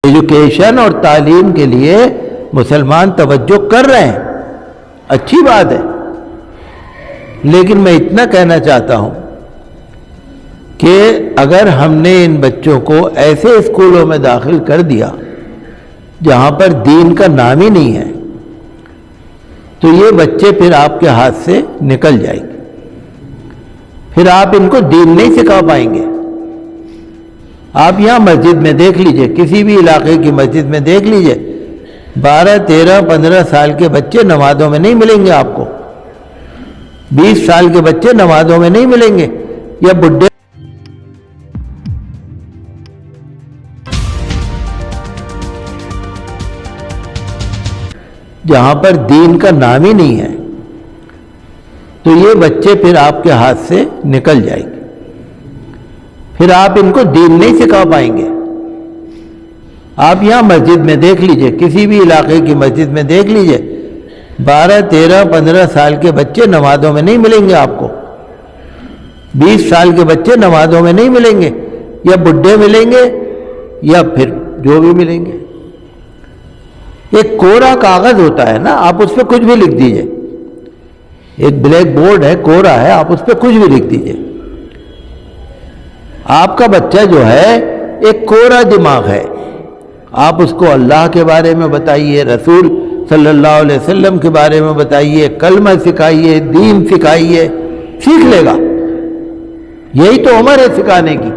Education اور تعلیم کے لیے مسلمان توجہ کر رہے ہیں، اچھی بات ہے، لیکن میں اتنا کہنا چاہتا ہوں کہ اگر ہم نے ان بچوں کو ایسے اسکولوں میں داخل کر دیا جہاں پر دین کا نام ہی نہیں ہے تو یہ بچے پھر آپ کے ہاتھ سے نکل جائیں گے، پھر آپ ان کو دین نہیں سکھا پائیں گے۔ آپ یہاں مسجد میں دیکھ لیجئے، کسی بھی علاقے کی مسجد میں دیکھ لیجئے، 12 13 15 سال کے بچے نمازوں میں نہیں ملیں گے آپ کو، 20 سال کے بچے نمازوں میں نہیں ملیں گے، یا بڈھے جہاں پر دین کا نام ہی نہیں ہے تو یہ بچے پھر آپ کے ہاتھ سے نکل جائیں گے، پھر آپ ان کو دین نہیں سکھا پائیں گے۔ آپ یہاں مسجد میں دیکھ لیجئے، کسی بھی علاقے کی مسجد میں دیکھ لیجئے، 12 13 15 سال کے بچے نمازوں میں نہیں ملیں گے آپ کو، 20 سال کے بچے نمازوں میں نہیں ملیں گے، یا بڈھے ملیں گے یا پھر جو بھی ملیں گے۔ ایک کورا کاغذ ہوتا ہے نا، آپ اس پہ کچھ بھی لکھ دیجئے، ایک بلیک بورڈ ہے، کورا ہے، آپ اس پہ کچھ بھی لکھ دیجئے۔ آپ کا بچہ جو ہے ایک کورا دماغ ہے، آپ اس کو اللہ کے بارے میں بتائیے، رسول صلی اللہ علیہ وسلم کے بارے میں بتائیے، کلمہ سکھائیے، دین سکھائیے، سیکھ لے گا۔ یہی تو عمر ہے سکھانے کی۔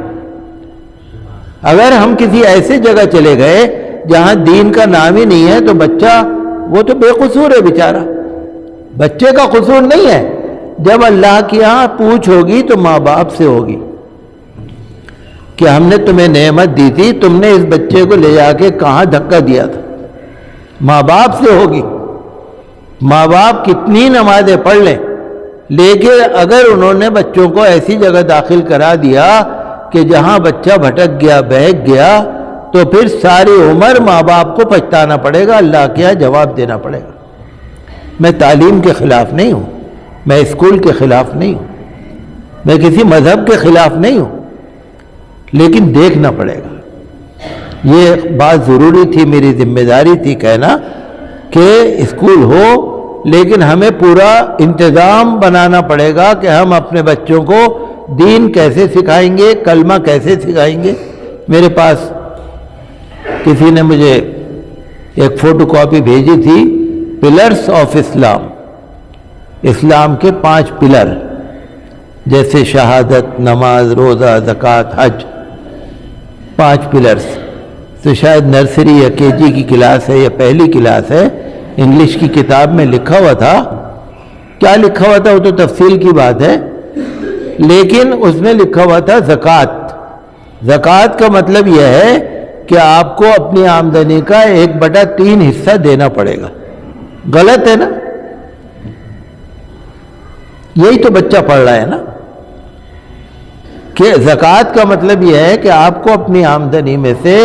اگر ہم کسی ایسے جگہ چلے گئے جہاں دین کا نام ہی نہیں ہے تو بچہ وہ تو بے قصور ہے بیچارہ، بچے کا قصور نہیں ہے۔ جب اللہ کی یہاں پوچھ ہوگی تو ماں باپ سے ہوگی کہ ہم نے تمہیں نعمت دی تھی، تم نے اس بچے کو لے جا کے کہاں دھکا دیا تھا، ماں باپ سے ہوگی۔ ماں باپ کتنی نمازیں پڑھ لیں، لیکن اگر انہوں نے بچوں کو ایسی جگہ داخل کرا دیا کہ جہاں بچہ بھٹک گیا، بہک گیا، تو پھر ساری عمر ماں باپ کو پچھتانا پڑے گا، اللہ کیا جواب دینا پڑے گا۔ میں تعلیم کے خلاف نہیں ہوں، میں اسکول کے خلاف نہیں ہوں، میں کسی مذہب کے خلاف نہیں ہوں، لیکن دیکھنا پڑے گا۔ یہ بات ضروری تھی، میری ذمہ داری تھی کہنا کہ اسکول ہو، لیکن ہمیں پورا انتظام بنانا پڑے گا کہ ہم اپنے بچوں کو دین کیسے سکھائیں گے، کلمہ کیسے سکھائیں گے۔ میرے پاس کسی نے مجھے ایک فوٹو کاپی بھیجی تھی، پلرز آف اسلام، اسلام کے 5 پلر، جیسے شہادت، نماز، روزہ، زکوٰۃ، حج، 5 پلرز۔ تو شاید نرسری یا KG کی کلاس ہے یا پہلی کلاس ہے، انگلش کی کتاب میں لکھا ہوا تھا۔ کیا لکھا ہوا تھا وہ تو تفصیل کی بات ہے، لیکن اس میں لکھا ہوا تھا زکوٰۃ۔ زکوٰۃ کا مطلب یہ ہے کہ آپ کو اپنی آمدنی کا 1/3 حصہ دینا پڑے گا۔ غلط ہے نا؟ یہی تو بچہ پڑھ رہا ہے نا کہ زکوٰۃ کا مطلب یہ ہے کہ آپ کو اپنی آمدنی میں سے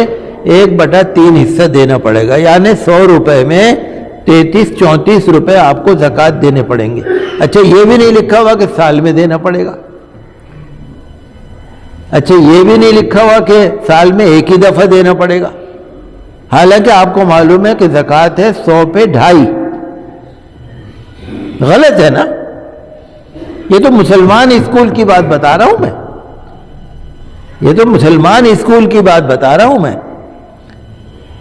1/3 حصہ دینا پڑے گا، یعنی 100 روپے میں 33 34 روپے آپ کو زکوٰۃ دینے پڑیں گے۔ اچھا یہ بھی نہیں لکھا ہوا کہ سال میں دینا پڑے گا، اچھا یہ بھی نہیں لکھا ہوا کہ سال میں ایک ہی دفعہ دینا پڑے گا، حالانکہ آپ کو معلوم ہے کہ زکوٰۃ ہے 100 پہ 2.5۔ غلط ہے نا؟ یہ تو مسلمان اسکول کی بات بتا رہا ہوں میں، یہ تو مسلمان اسکول کی بات بتا رہا ہوں میں۔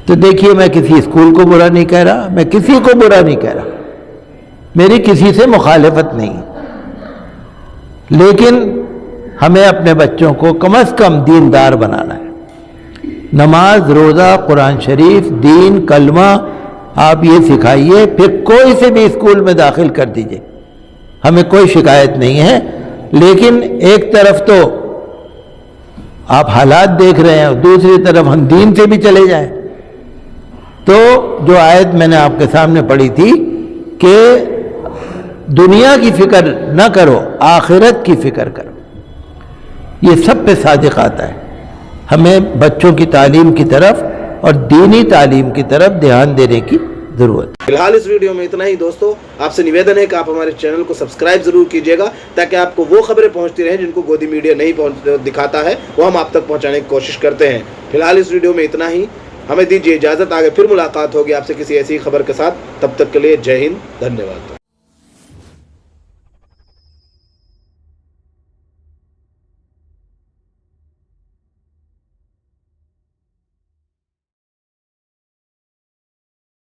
تو دیکھیے، میں کسی اسکول کو برا نہیں کہہ رہا، میں کسی کو برا نہیں کہہ رہا، میری کسی سے مخالفت نہیں، لیکن ہمیں اپنے بچوں کو کم از کم دیندار بنانا ہے۔ نماز، روزہ، قرآن شریف، دین، کلمہ آپ یہ سکھائیے، پھر کوئی سے بھی اسکول میں داخل کر دیجئے، ہمیں کوئی شکایت نہیں ہے۔ لیکن ایک طرف تو آپ حالات دیکھ رہے ہیں، دوسری طرف ہم دین سے بھی چلے جائیں تو جو آیت میں نے آپ کے سامنے پڑھی تھی کہ دنیا کی فکر نہ کرو، آخرت کی فکر کرو، یہ سب پہ صادق آتا ہے۔ ہمیں بچوں کی تعلیم کی طرف اور دینی تعلیم کی طرف دھیان دینے کی ضرورت ہے۔ فی الحال اس ویڈیو میں اتنا ہی دوستو، آپ سے نویدن ہے کہ آپ ہمارے چینل کو سبسکرائب ضرور کیجیے گا تاکہ آپ کو وہ خبریں پہنچتی رہیں جن کو گودی میڈیا نہیں دکھاتا ہے، وہ ہم آپ تک پہنچانے کی کوشش کرتے ہیں۔ فی الحال اس ویڈیو میں اتنا ہی، ہمیں دیجیے اجازت، آگے پھر ملاقات ہوگی آپ سے کسی ایسی خبر کے ساتھ. تب تک کے لیے جے ہند، دھنیہ واد.